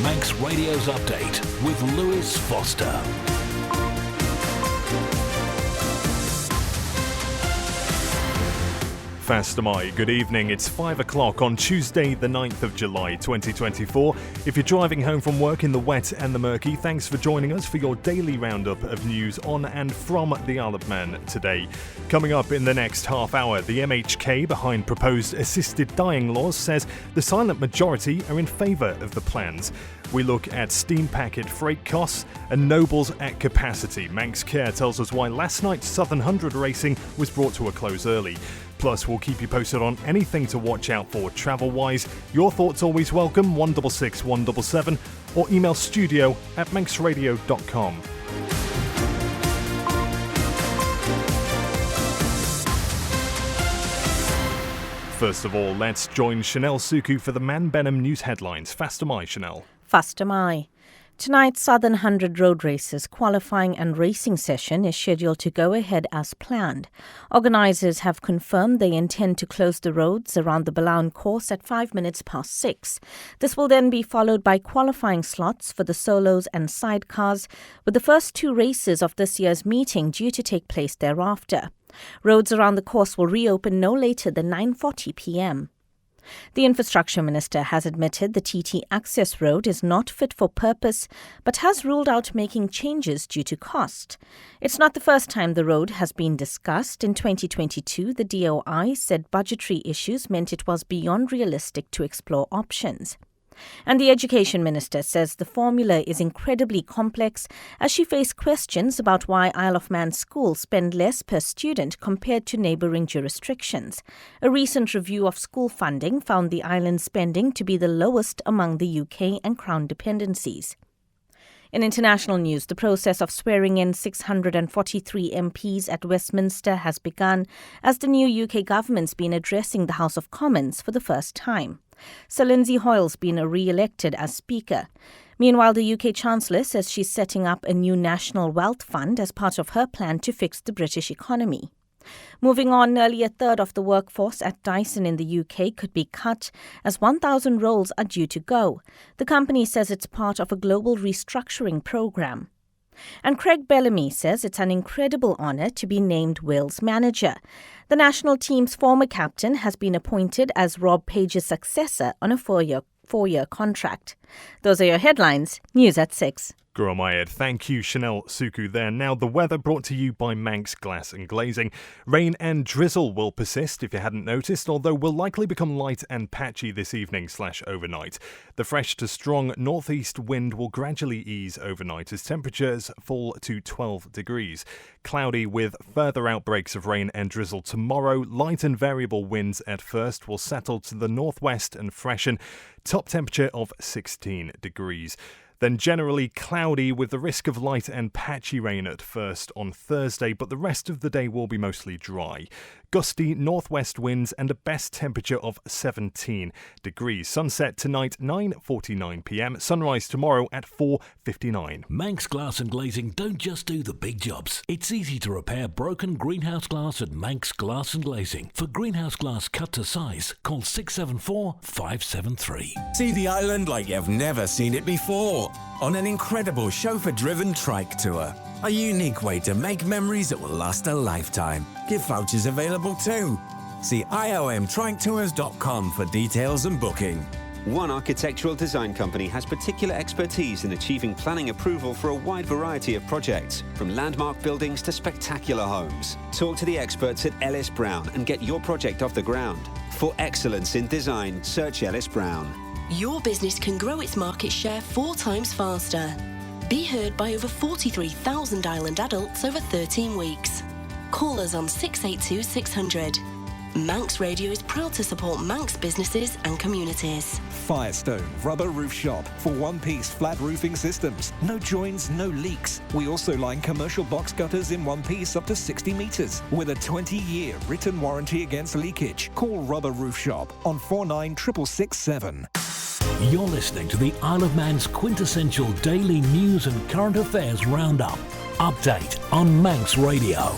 Manx Radio's Update with Lewis Foster. Fastamai, good evening. It's 5 o'clock on Tuesday, the 9th of July, 2024. If you're driving home from work in the wet and the murky, thanks for joining us for your daily roundup of news on and from the Isle of Man today. Coming up in the next half hour, the MHK behind proposed assisted dying laws says the silent majority are in favour of the plans. We look at steam packet freight costs and nobles at capacity. Manx Care tells us why last night's Southern 100 racing was brought to a close early. Plus, we'll keep you posted on anything to watch out for travel-wise. Your thoughts always welcome, 166 177, or email studio@manxradio.com. First of all, let's join Chanel Suku for the Man Benham news headlines. Fastamai, Chanel. Fastamai. Tonight's Southern 100 road races qualifying and racing session is scheduled to go ahead as planned. Organisers have confirmed they intend to close the roads around the Billown course at 6:05. This will then be followed by qualifying slots for the solos and sidecars, with the first two races of this year's meeting due to take place thereafter. Roads around the course will reopen no later than 9:40 p.m. The Infrastructure Minister has admitted the TT Access Road is not fit for purpose, but has ruled out making changes due to cost. It's not the first time the road has been discussed. In 2022, the DOI said budgetary issues meant it was beyond realistic to explore options. And the Education Minister says the formula is incredibly complex as she faced questions about why Isle of Man schools spend less per student compared to neighbouring jurisdictions. A recent review of school funding found the island's spending to be the lowest among the UK and Crown dependencies. In international news, the process of swearing in 643 MPs at Westminster has begun as the new UK government's been addressing the House of Commons for the first time. Sir Lindsay Hoyle's been re-elected as Speaker. Meanwhile, the UK Chancellor says she's setting up a new national wealth fund as part of her plan to fix the British economy. Moving on, nearly a third of the workforce at Dyson in the UK could be cut as 1,000 roles are due to go. The company says it's part of a global restructuring programme. And Craig Bellamy says it's an incredible honour to be named Wales manager. The national team's former captain has been appointed as Rob Page's successor on a four-year contract. Those are your headlines. News at 6. Gurumayed. Thank you, Chanel Suku there. Now, the weather brought to you by Manx Glass and Glazing. Rain and drizzle will persist, if you hadn't noticed, although will likely become light and patchy this evening/overnight. The fresh to strong northeast wind will gradually ease overnight as temperatures fall to 12 degrees. Cloudy with further outbreaks of rain and drizzle tomorrow. Light and variable winds at first will settle to the northwest and freshen. Top temperature of 16 degrees. Then generally cloudy with the risk of light and patchy rain at first on Thursday, but the rest of the day will be mostly dry. Gusty northwest winds and a best temperature of 17 degrees. Sunset tonight 9:49 p.m. Sunrise tomorrow at 4:59. Manx Glass and Glazing don't just do the big jobs. It's easy to repair broken greenhouse glass at Manx Glass and Glazing. For greenhouse glass cut to size, call 674 573. See the island like you've never seen it before on an incredible chauffeur-driven trike tour. A unique way to make memories that will last a lifetime. Gift vouchers available too. See iomtriketours.com for details and booking. One architectural design company has particular expertise in achieving planning approval for a wide variety of projects, from landmark buildings to spectacular homes. Talk to the experts at Ellis Brown and get your project off the ground. For excellence in design, search Ellis Brown. Your business can grow its market share 4 times faster. Be heard by over 43,000 island adults over 13 weeks. Call us on 682 600. Manx Radio is proud to support Manx businesses and communities. Firestone Rubber Roof Shop for one-piece flat roofing systems. No joins, no leaks. We also line commercial box gutters in one piece up to 60 metres with a 20-year written warranty against leakage. Call Rubber Roof Shop on 49667. You're listening to the Isle of Man's quintessential daily news and current affairs roundup. Update on Manx Radio.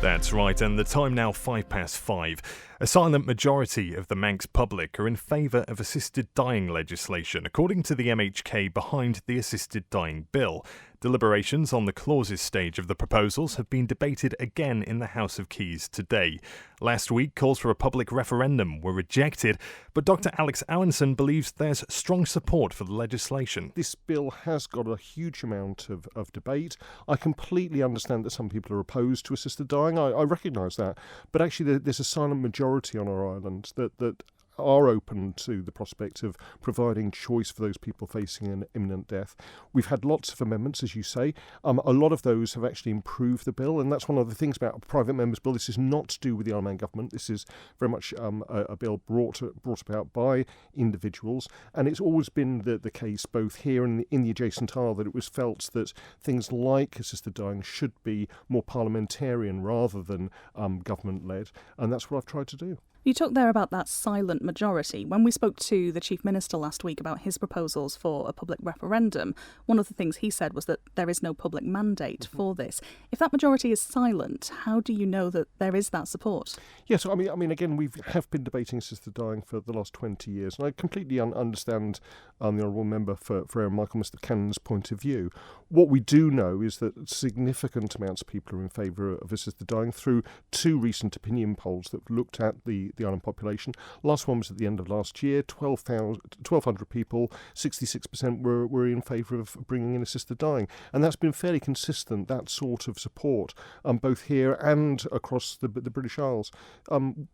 That's right, and the time now 5:05. A silent majority of the Manx public are in favour of assisted dying legislation, according to the MHK behind the Assisted Dying Bill. Deliberations on the clauses stage of the proposals have been debated again in the House of Keys today. Last week, calls for a public referendum were rejected, but Dr Alex Awenson believes there's strong support for the legislation. This bill has got a huge amount of debate. I completely understand that some people are opposed to assisted dying. I recognise that. But actually there's a silent majority on our island that are open to the prospect of providing choice for those people facing an imminent death. We've had lots of amendments, as you say. A lot of those have actually improved the bill, and that's one of the things about a private member's bill. This is not to do with the Isle of Man government. This is very much a bill brought about by individuals, and it's always been the case both here and in the adjacent Isle that it was felt that things like assisted dying should be more parliamentarian rather than government-led, and that's what I've tried to do. You talked there about that silent majority. When we spoke to the Chief Minister last week about his proposals for a public referendum, one of the things he said was that there is no public mandate for this. If that majority is silent, how do you know that there is that support? Yes, I mean, again, we have been debating assisted dying for the last 20 years, and I completely understand the Honourable Member for Aaron Michael, Mr Cannon's point of view. What we do know is that significant amounts of people are in favour of assisted dying through two recent opinion polls that looked at the island population. Last one was at the end of last year, 1,200 people, 66% were in favour of bringing in assisted dying. And that's been fairly consistent, that sort of support, both here and across the British Isles.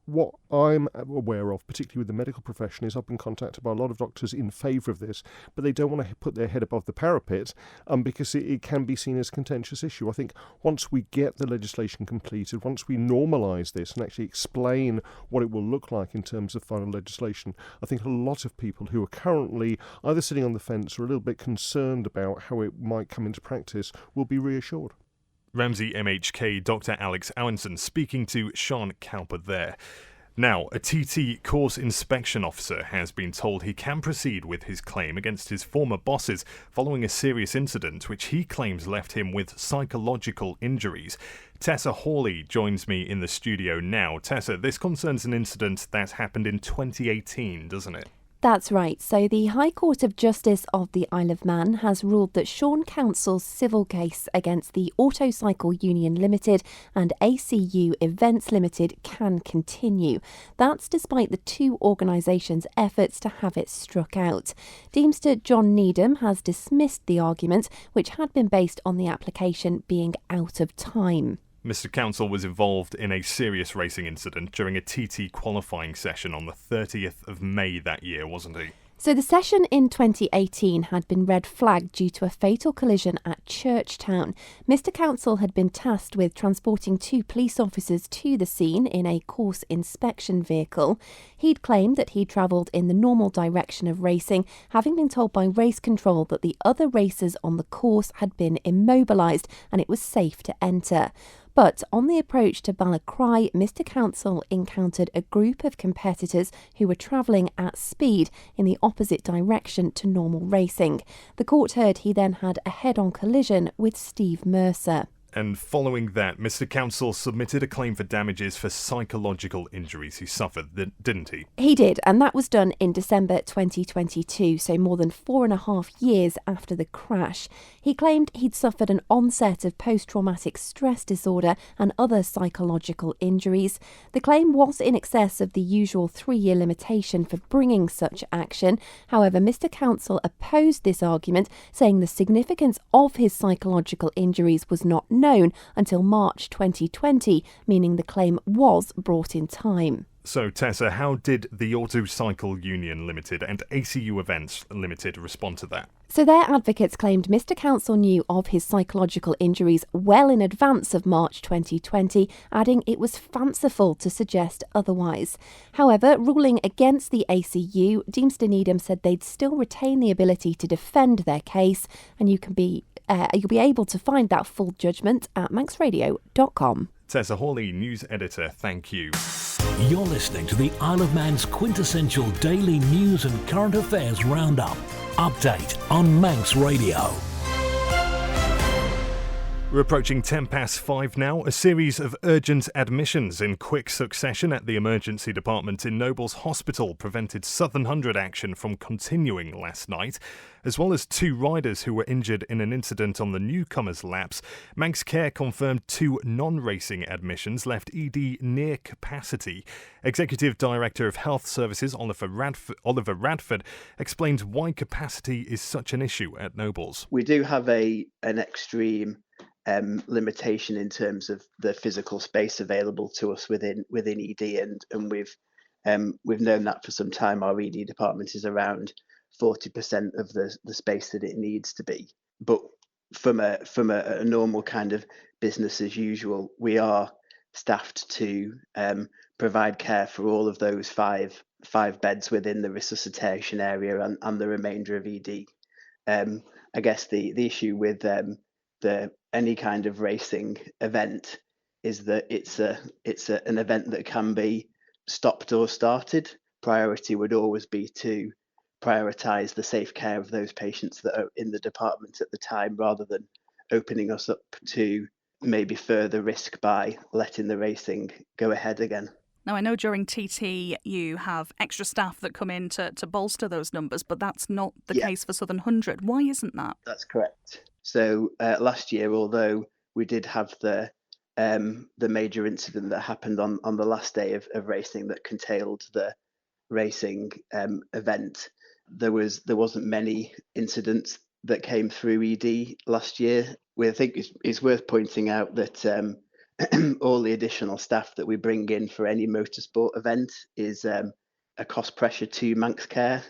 What I'm aware of, particularly with the medical profession, is I've been contacted by a lot of doctors in favour of this, but they don't want to put their head above the parapet because it can be seen as a contentious issue. I think once we get the legislation completed, once we normalise this and actually explain what it will look like in terms of final legislation, I think a lot of people who are currently either sitting on the fence or a little bit concerned about how it might come into practice will be reassured. Ramsey MHK Dr Alex Awenson speaking to Sean Cowper there. Now, a TT course inspection officer has been told he can proceed with his claim against his former bosses following a serious incident which he claims left him with psychological injuries. Tessa Hawley joins me in the studio now. Tessa, this concerns an incident that happened in 2018, doesn't it? That's right. So the High Court of Justice of the Isle of Man has ruled that Sean Council's civil case against the Autocycle Union Limited and ACU Events Limited can continue. That's despite the two organisations' efforts to have it struck out. Deemster John Needham has dismissed the argument, which had been based on the application being out of time. Mr Council was involved in a serious racing incident during a TT qualifying session on the 30th of May that year, wasn't he? So the session in 2018 had been red flagged due to a fatal collision at Churchtown. Mr Council had been tasked with transporting two police officers to the scene in a course inspection vehicle. He'd claimed that he'd travelled in the normal direction of racing, having been told by race control that the other racers on the course had been immobilised and it was safe to enter. But on the approach to Ballacry, Mr Council encountered a group of competitors who were travelling at speed in the opposite direction to normal racing. The court heard he then had a head-on collision with Steve Mercer. And following that, Mr Council submitted a claim for damages for psychological injuries he suffered, didn't he? He did, and that was done in December 2022, so more than 4.5 years after the crash. He claimed he'd suffered an onset of post-traumatic stress disorder and other psychological injuries. The claim was in excess of the usual 3-year limitation for bringing such action. However, Mr Council opposed this argument, saying the significance of his psychological injuries was not known until March 2020, meaning the claim was brought in time. So, Tessa, how did the Autocycle Union Limited and ACU Events Limited respond to that? So their advocates claimed Mr Council knew of his psychological injuries well in advance of March 2020, adding it was fanciful to suggest otherwise. However, ruling against the ACU, Deemster Needham said they'd still retain the ability to defend their case, and you'll be able to find that full judgment at manxradio.com. Tessa Hawley, news editor, thank you. You're listening to the Isle of Man's quintessential daily news and current affairs roundup. Update on Manx Radio. We're approaching 5:10 now. A series of urgent admissions in quick succession at the emergency department in Nobles Hospital prevented Southern Hundred action from continuing last night, as well as 2 riders who were injured in an incident on the newcomers' laps. Manx Care confirmed 2 non-racing admissions left ED near capacity. Executive Director of Health Services Oliver Radford explains why capacity is such an issue at Nobles. We do have an extreme limitation in terms of the physical space available to us within ED, and we've known that for some time. Our ED department is around 40% of the space that it needs to be. But from a normal kind of business as usual, we are staffed to provide care for all of those five beds within the resuscitation area and the remainder of ED. I guess the issue with any kind of racing event is that it's an event that can be stopped or started. Priority would always be to prioritise the safe care of those patients that are in the department at the time, rather than opening us up to maybe further risk by letting the racing go ahead again. Now, I know during TT you have extra staff that come in to bolster those numbers, but that's not the case for Southern Hundred. Why isn't that? That's correct. So last year, although we did have the major incident that happened on the last day of racing that curtailed the racing event, there wasn't many incidents that came through ED last year. I think it's worth pointing out that all the additional staff that we bring in for any motorsport event is a cost pressure to Manx Care.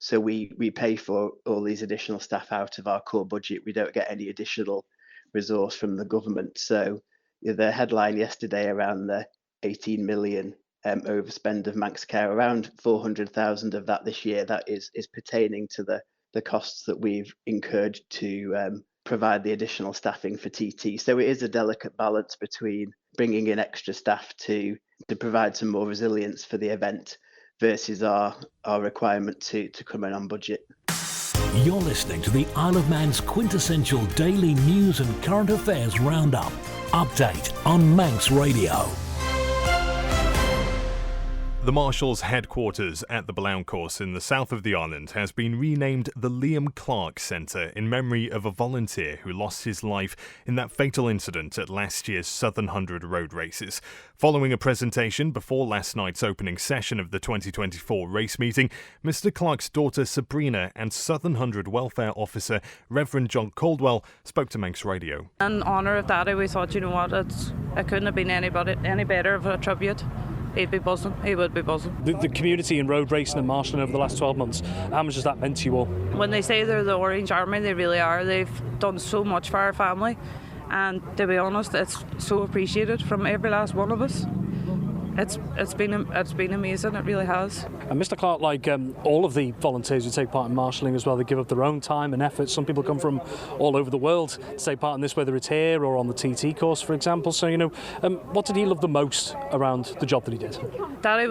So we pay for all these additional staff out of our core budget. We don't get any additional resource from the government. So the headline yesterday around the 18 million overspend of Manx Care, around 400,000 of that this year, that is pertaining to the costs that we've incurred to provide the additional staffing for TT. So it is a delicate balance between bringing in extra staff to provide some more resilience for the event versus our requirement to come in on budget. You're listening to the Isle of Man's quintessential daily news and current affairs roundup. Update on Manx Radio. The Marshal's headquarters at the Billown course in the south of the island has been renamed the Liam Clarke Centre in memory of a volunteer who lost his life in that fatal incident at last year's Southern Hundred road races. Following a presentation before last night's opening session of the 2024 race meeting, Mr Clarke's daughter Sabrina and Southern Hundred Welfare Officer Reverend John Caldwell spoke to Manx Radio. In honour of Daddy, we thought, you know what, it couldn't have been any better of a tribute. He'd be buzzing. He would be buzzing. The community in road racing and marshalling over the last 12 months, how much has that meant to you all? When they say they're the Orange Army, they really are. They've done so much for our family, and to be honest, it's so appreciated from every last one of us. It's been amazing. It really has. And Mr Clarke, like all of the volunteers who take part in marshalling as well, they give up their own time and effort. Some people come from all over the world to take part in this, whether it's here or on the TT course, for example. So, what did he love the most around the job that he did? Daddy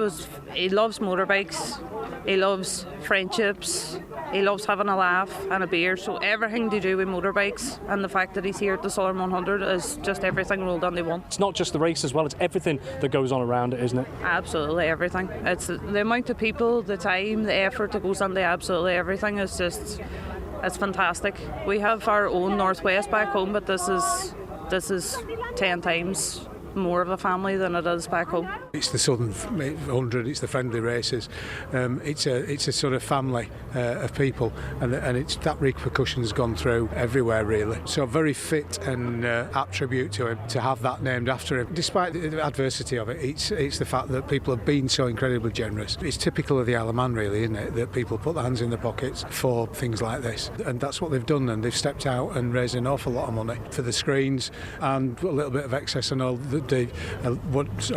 he loves motorbikes. He loves friendships. He loves having a laugh and a beer. So everything to do with motorbikes, and the fact that he's here at the Southern 100 is just everything rolled on they want. It's not just the race as well, it's everything that goes on around it, isn't it? Absolutely everything. It's the amount of people, the time, the effort that goes into absolutely everything is it's fantastic. We have our own Northwest back home, but this is 10 times more of a family than it is back home. It's the Southern 100, it's the friendly races, it's a sort of family of people, and it's that repercussion has gone through everywhere really. So very fit and apt tribute to him to have that named after him. Despite the adversity of it, it's the fact that people have been so incredibly generous. It's typical of the Isle of Man really, isn't it, that people put their hands in their pockets for things like this, and that's what they've done, and they've stepped out and raised an awful lot of money for the screens and a little bit of excess and all. A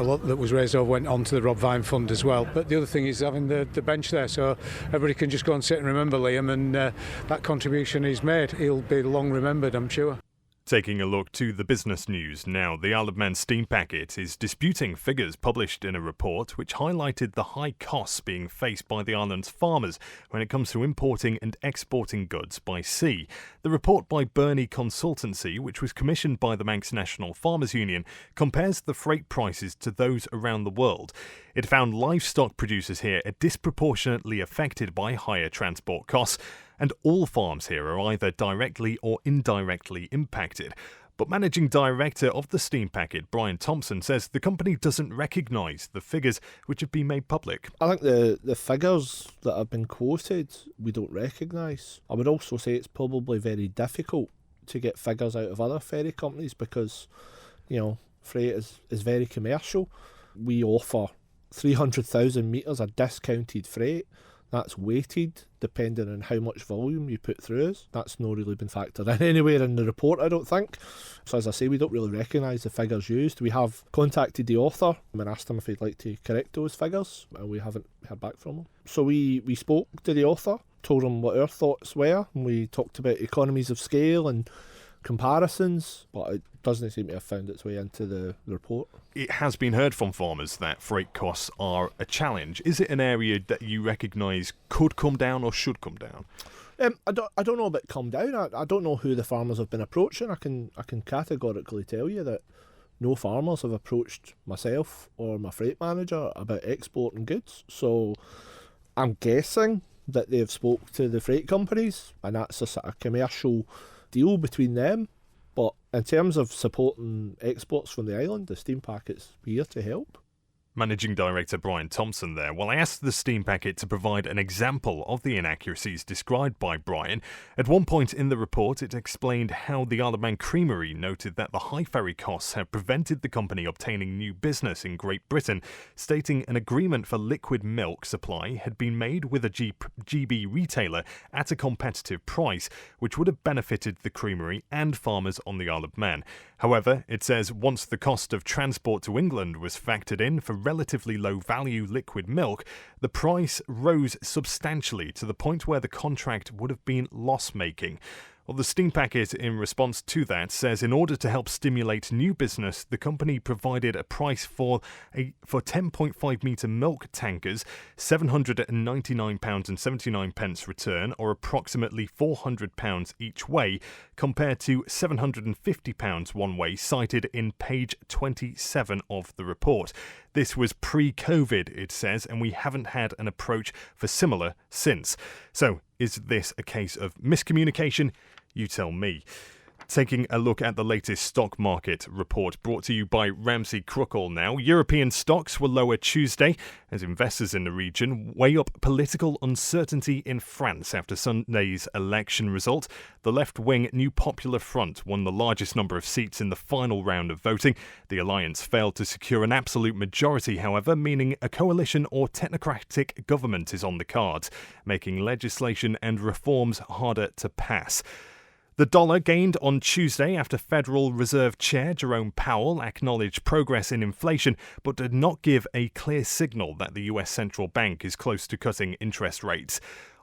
lot that was raised over went on to the Rob Vine Fund as well. But the other thing is having the bench there, so everybody can just go and sit and remember Liam, and that contribution he's made, he'll be long remembered, I'm sure. Taking a look to the business news now, the Isle of Man steam packet is disputing figures published in a report which highlighted the high costs being faced by the island's farmers when it comes to importing and exporting goods by sea. The report by Burney Consultancy, which was commissioned by the Manx National Farmers Union, compares the freight prices to those around the world. It found livestock producers here are disproportionately affected by higher transport costs, and all farms here are either directly or indirectly impacted. But Managing Director of the steam packet, Brian Thompson, says the company doesn't recognise the figures which have been made public. I think the figures that have been quoted we don't recognise. I would also say it's probably very difficult to get figures out of other ferry companies because, freight is very commercial. We offer 300,000 metres of discounted freight. That's weighted depending on how much volume you put through us. That's not really been factored in anywhere in the report, I don't think. So as I say, we don't really recognise the figures used. We have contacted the author and asked him if he'd like to correct those figures, and we haven't heard back from him. So we spoke to the author, told him what our thoughts were, and we talked about economies of scale and comparisons, but it doesn't seem to have found its way into the report. It has been heard from farmers that freight costs are a challenge. Is it an area that you recognise could come down or should come down? I don't know about come down. I don't know who the farmers have been approaching. I can categorically tell you that no farmers have approached myself or my freight manager about exporting goods. So I'm guessing that they've spoke to the freight companies, and that's a sort of commercial deal between them. But in terms of supporting exports from the island, the steam packet's here to help. Managing Director Brian Thompson there. Well, I asked the steam packet to provide an example of the inaccuracies described by Brian. At one point in the report, it explained how the Isle of Man Creamery noted that the high ferry costs have prevented the company obtaining new business in Great Britain, stating an agreement for liquid milk supply had been made with a GB retailer at a competitive price, which would have benefited the creamery and farmers on the Isle of Man. However, it says once the cost of transport to England was factored in for relatively low-value liquid milk, the price rose substantially to the point where the contract would have been loss-making. Well, the steam packet, in response to that, says in order to help stimulate new business, the company provided a price for 10.5 metre milk tankers, £799.79 return, or approximately £400 each way, compared to £750 one way, cited in page 27 of the report. This was pre-COVID, it says, and we haven't had an approach for similar since. So, is this a case of miscommunication? You tell me. Taking a look at the latest stock market report brought to you by Ramsey Crookall now. European stocks were lower Tuesday as investors in the region weigh up political uncertainty in France after Sunday's election result. The left-wing New Popular Front won the largest number of seats in the final round of voting. The alliance failed to secure an absolute majority, however, meaning a coalition or technocratic government is on the cards, making legislation and reforms harder to pass. The dollar gained on Tuesday after Federal Reserve Chair Jerome Powell acknowledged progress in inflation but did not give a clear signal that the US central bank is close to cutting interest rates.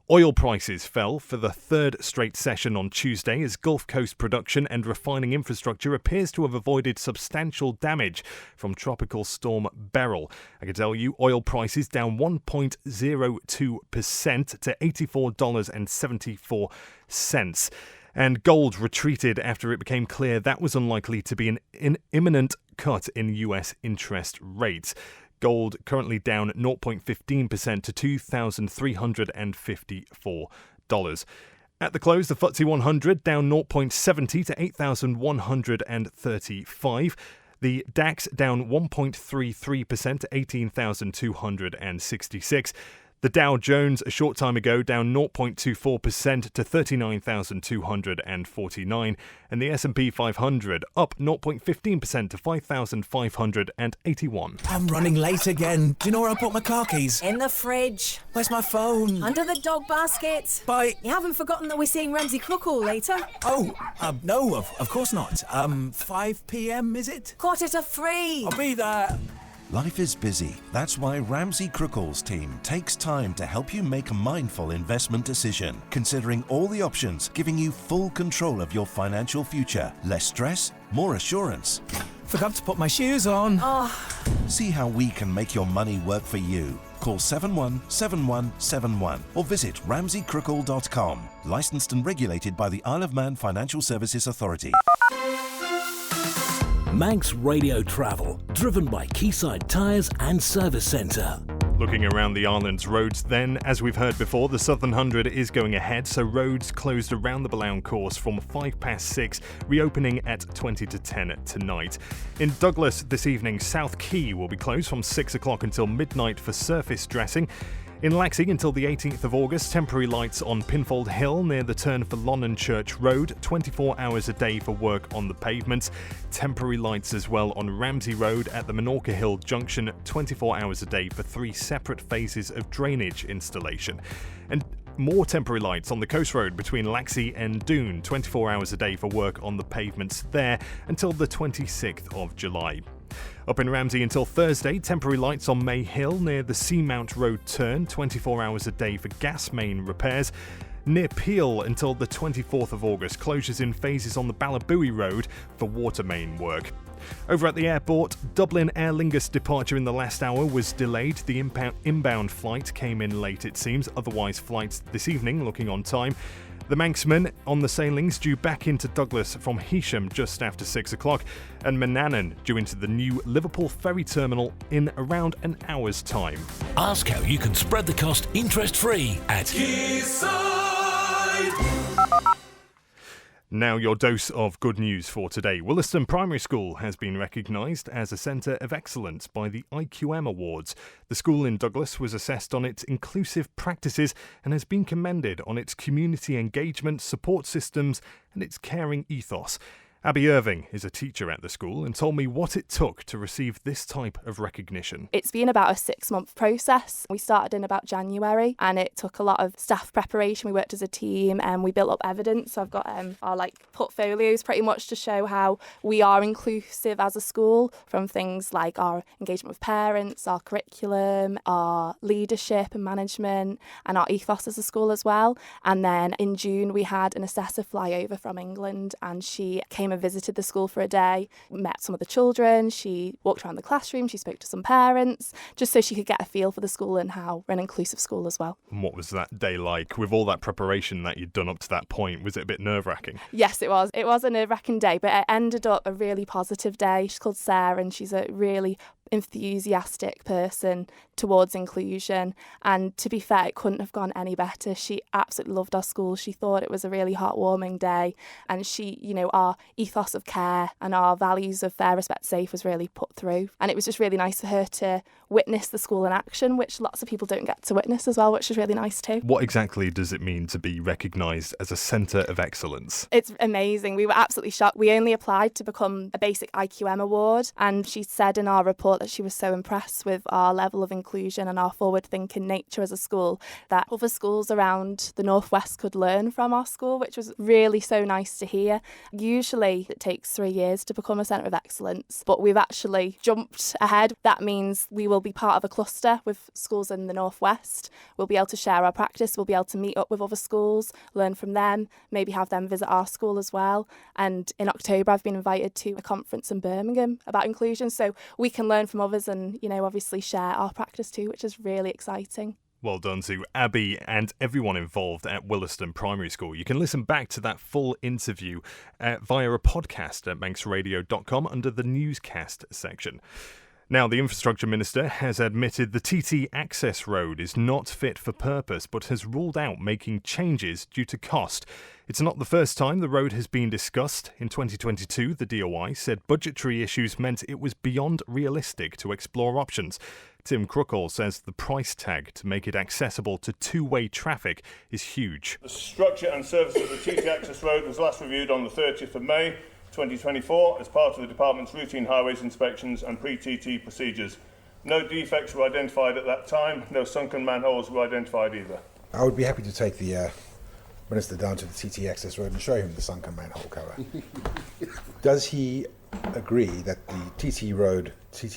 Oil prices fell for the third straight session on Tuesday as Gulf Coast production and refining infrastructure appears to have avoided substantial damage from Tropical Storm Beryl. I can tell you oil prices down 1.02% to $84.74. And gold retreated after it became clear that was unlikely to be an imminent cut in US interest rates. Gold currently down 0.15% to $2,354. At the close, the FTSE 100 down 0.70 to 8,135. The DAX down 1.33% to 18,266. The Dow Jones a short time ago down 0.24% to 39,249, and the S&P 500 up 0.15% to 5,581. I'm running late again. Do you know where I put my car keys? In the fridge. Where's my phone? Under the dog basket. Bye. You haven't forgotten that we're seeing Ramsey Crookall later? Oh, no, of course not. 5 p.m, is it? 3:15. I'll be there. Life is busy. That's why Ramsey Crookall's team takes time to help you make a mindful investment decision, considering all the options, giving you full control of your financial future. Less stress, more assurance. Forgot to put my shoes on. See how we can make your money work for you. Call 717171 or visit ramseycrookall.com. Licensed and regulated by the Isle of Man Financial Services Authority. Manx Radio Travel, driven by Quayside Tyres and Service Centre. Looking around the island's roads then, as we've heard before, the Southern 100 is going ahead, so roads closed around the Billown course from 6:05, reopening at 20 to 10 tonight. In Douglas this evening, South Quay will be closed from 6 o'clock until midnight for surface dressing. In Laxey until the 18th of August, temporary lights on Pinfold Hill near the turn for Lonnon Church Road, 24 hours a day for work on the pavements. Temporary lights as well on Ramsey Road at the Minorca Hill Junction, 24 hours a day for 3 separate phases of drainage installation. And more temporary lights on the Coast Road between Laxey and Doon, 24 hours a day for work on the pavements there until the 26th of July. Up in Ramsey until Thursday, temporary lights on May Hill near the Seamount Road turn, 24 hours a day for gas main repairs. Near Peel until the 24th of August, closures in phases on the Ballabooey Road for water main work. Over at the airport, Dublin Aer Lingus departure in the last hour was delayed. The inbound flight came in late, it seems, otherwise flights this evening looking on time. The Manxmen on the sailings due back into Douglas from Heysham just after 6 o'clock, and Manannan due into the new Liverpool ferry terminal in around an hour's time. Ask how you can spread the cost interest-free at Quayside. Now your dose of good news for today. Willaston Primary School has been recognised as a Centre of Excellence by the IQM Awards. The school in Douglas was assessed on its inclusive practices and has been commended on its community engagement, support systems and its caring ethos. Abby Irving is a teacher at the school and told me what it took to receive this type of recognition. It's been about a 6-month process. We started in about January and it took a lot of staff preparation. We worked as a team and we built up evidence. So I've got our portfolios pretty much to show how we are inclusive as a school, from things like our engagement with parents, our curriculum, our leadership and management and our ethos as a school as well. And then in June we had an assessor fly over from England and she came and visited the school for a day, met some of the children, she walked around the classroom, she spoke to some parents, just so she could get a feel for the school and how we're an inclusive school as well. And what was that day like? With all that preparation that you'd done up to that point, was it a bit nerve-wracking? Yes, it was. It was a nerve-wracking day, but it ended up a really positive day. She's called Sarah and she's a really enthusiastic person towards inclusion, and to be fair, it couldn't have gone any better. She absolutely loved our school. She thought it was a really heartwarming day, and she, our ethos of care and our values of fair, respect, safe was really put through, and it was just really nice for her to witness the school in action, which lots of people don't get to witness as well, which is really nice too. What exactly does it mean to be recognised as a Centre of Excellence? It's amazing. We were absolutely shocked. We only applied to become a basic IQM award, and she said in our report that she was so impressed with our level of inclusion and our forward-thinking nature as a school that other schools around the Northwest could learn from our school, which was really so nice to hear. Usually it takes 3 years to become a Centre of Excellence, but we've actually jumped ahead. That means we will be part of a cluster with schools in the Northwest. We'll be able to share our practice, we'll be able to meet up with other schools, learn from them, maybe have them visit our school as well. And in October I've been invited to a conference in Birmingham about inclusion, so we can learn from others and, obviously share our practice too, which is really exciting. Well done to Abby and everyone involved at Willaston Primary School. You can listen back to that full interview via a podcast at manxradio.com under the newscast section. Now, the Infrastructure Minister has admitted the TT Access Road is not fit for purpose, but has ruled out making changes due to cost. It's not the first time the road has been discussed. In 2022, the DOI said budgetary issues meant it was beyond realistic to explore options. Tim Crookall says the price tag to make it accessible to two-way traffic is huge. The structure and service of the TT Access Road was last reviewed on the 30th of May 2024 as part of the Department's routine highways inspections and pre-TT procedures. No defects were identified at that time, no sunken manholes were identified either. I would be happy to take the Minister down to the TT Access Road and show him the sunken manhole cover. Does he agree that the TT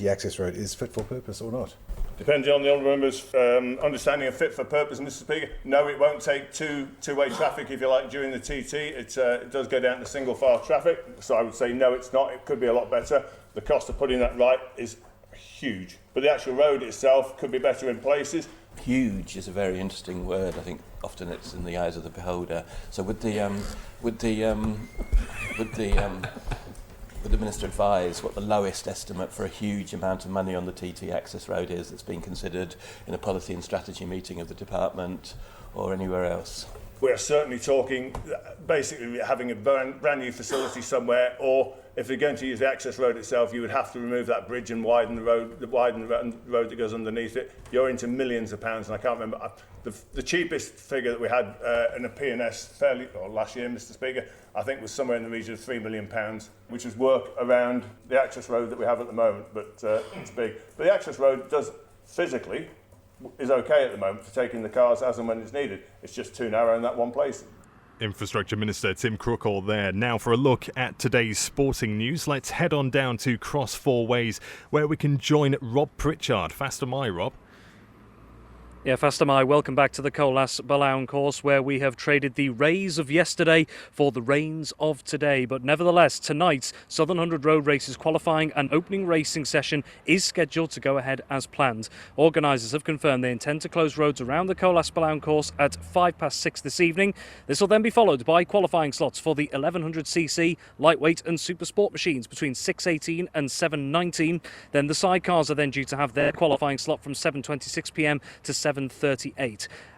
access road is fit for purpose or not? Depending on the honourable member's understanding of fit for purpose, Mr. Speaker, no, it won't take two-way traffic, if you like, during the TT. It does go down to single file traffic, so I would say no, it's not. It could be a lot better. The cost of putting that right is huge, but the actual road itself could be better in places. Huge is a very interesting word. I think often it's in the eyes of the beholder. So would the Minister advise what the lowest estimate for a huge amount of money on the TT access road is that's been considered in a policy and strategy meeting of the department or anywhere else? We're certainly talking basically having a brand new facility somewhere, or if you're going to use the access road itself, you would have to remove that bridge and widen the road that goes underneath it. You're into millions of pounds, and I can't remember. The cheapest figure that we had in a P&S last year, Mr. Speaker, I think was somewhere in the region of £3 million, which is work around the access road that we have at the moment, but it's big. But the access road physically is okay at the moment for taking the cars as and when it's needed. It's just too narrow in that one place. Infrastructure Minister Tim Crookall there. Now for a look at today's sporting news, let's head on down to Cross Four Ways, where we can join Rob Pritchard. Fast am I, Rob? Yeah, fast am I. Welcome back to the Colas Billown course, where we have traded the rays of yesterday for the rains of today. But nevertheless, tonight's Southern 100 Road Races qualifying and opening racing session is scheduled to go ahead as planned. Organisers have confirmed they intend to close roads around the Colas Billown course at 6:05 this evening. This will then be followed by qualifying slots for the 1100cc lightweight and super sport machines between 6:18 and 7:19. Then the sidecars are then due to have their qualifying slot from 7:26pm to 7:38.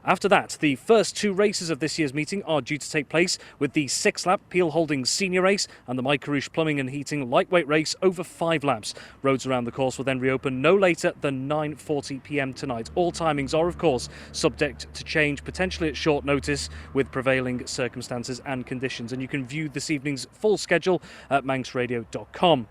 After that, the first two races of this year's meeting are due to take place, with the 6-lap Peel Holdings Senior Race and the Mike Carouche Plumbing and Heating Lightweight Race over 5 laps. Roads around the course will then reopen no later than 9:40pm tonight. All timings are, of course, subject to change, potentially at short notice, with prevailing circumstances and conditions. And you can view this evening's full schedule at manxradio.com.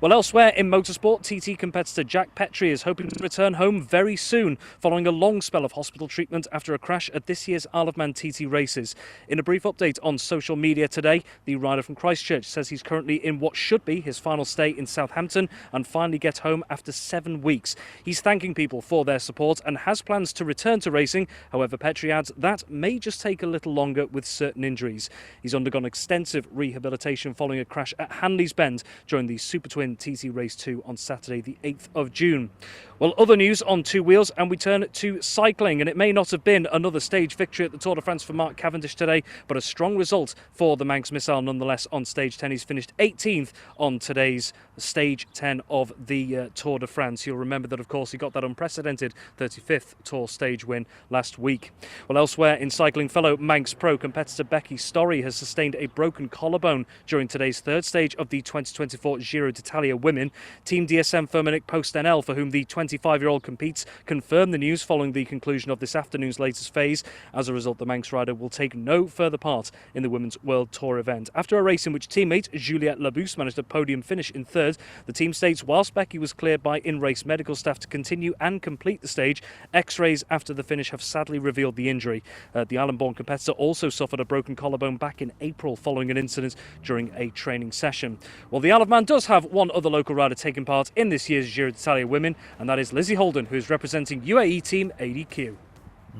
Well, elsewhere in motorsport, TT competitor Jack Petrie is hoping to return home very soon, following a long spell of hospital treatment after a crash at this year's Isle of Man TT races. In a brief update on social media today, the rider from Christchurch says he's currently in what should be his final stay in Southampton and finally get home after 7 weeks. He's thanking people for their support and has plans to return to racing. However, Petrie adds that may just take a little longer with certain injuries. He's undergone extensive rehabilitation following a crash at Hanley's Bend during the Super Twin TT Race 2 on Saturday the 8th of June. Well, other news on two wheels, and we turn to cycling, and it may not have been another stage victory at the Tour de France for Mark Cavendish today, but a strong result for the Manx Missile nonetheless on stage 10. He's finished 18th on today's stage 10 of the Tour de France. You'll remember that, of course, he got that unprecedented 35th Tour stage win last week. Well, elsewhere in cycling, fellow Manx Pro competitor Becky Storey has sustained a broken collarbone during today's third stage of the 2024 Giro d'Italia Women. Team DSM Firmenich Post NL, for whom the 25-year-old competes, confirmed the news following the conclusion of this afternoon's latest phase. As a result, the Manx rider will take no further part in the Women's World Tour event. After a race in which teammate Juliette Labousse managed a podium finish in third, the team states whilst Becky was cleared by in-race medical staff to continue and complete the stage, X-rays after the finish have sadly revealed the injury. The Island-born competitor also suffered a broken collarbone back in April following an incident during a training session. Well, the Isle of Man does have one other local rider taking part in this year's Giro d'Italia Women, and that is Lizzie Holden, who is representing UAE team ADQ.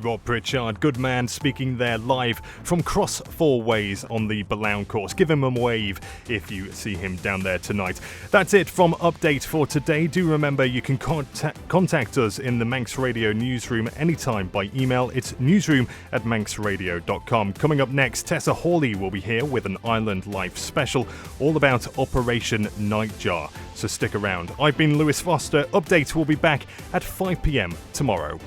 Rob Pritchard, good man, speaking there live from Cross Four Ways on the Billown course. Give him a wave if you see him down there tonight. That's it from Update for today. Do remember you can contact us in the Manx Radio newsroom anytime by email. It's newsroom@manxradio.com. Coming up next, Tessa Hawley will be here with an Island Life special all about Operation Nightjar. So stick around. I've been Lewis Foster. Update will be back at 5 p.m. tomorrow.